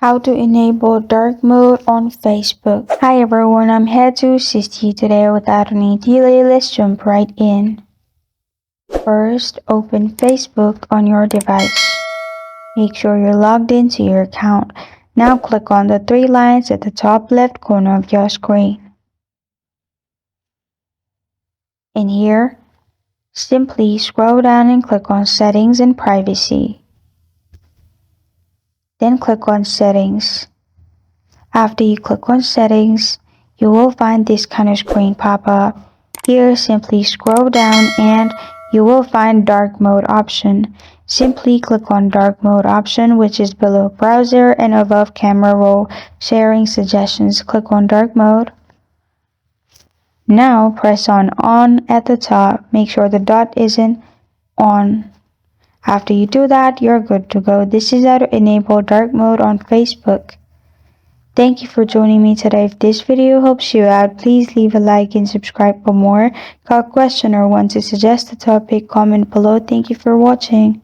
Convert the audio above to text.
How to enable dark mode on Facebook. Hi everyone, I'm here to assist you today. Without any delay, let's jump right in. First, open Facebook on your device. Make sure you're logged into your account. Now click on the three lines at the top left corner of your screen. In here, simply scroll down and click on Settings and Privacy. Then click on Settings. After you click on Settings, you will find this kind of screen pop up. Here, simply scroll down and you will find Dark Mode option. Simply click on Dark Mode option, which is below Browser and above Camera Roll Sharing Suggestions. Click on Dark Mode. Now press on at the top. Make sure the dot isn't on. After you do that, you're good to go. This is how to enable dark mode on Facebook. Thank you for joining me today. If this video helps you out, please leave a like and subscribe for more. Got a question or want to suggest a topic, comment below. Thank you for watching.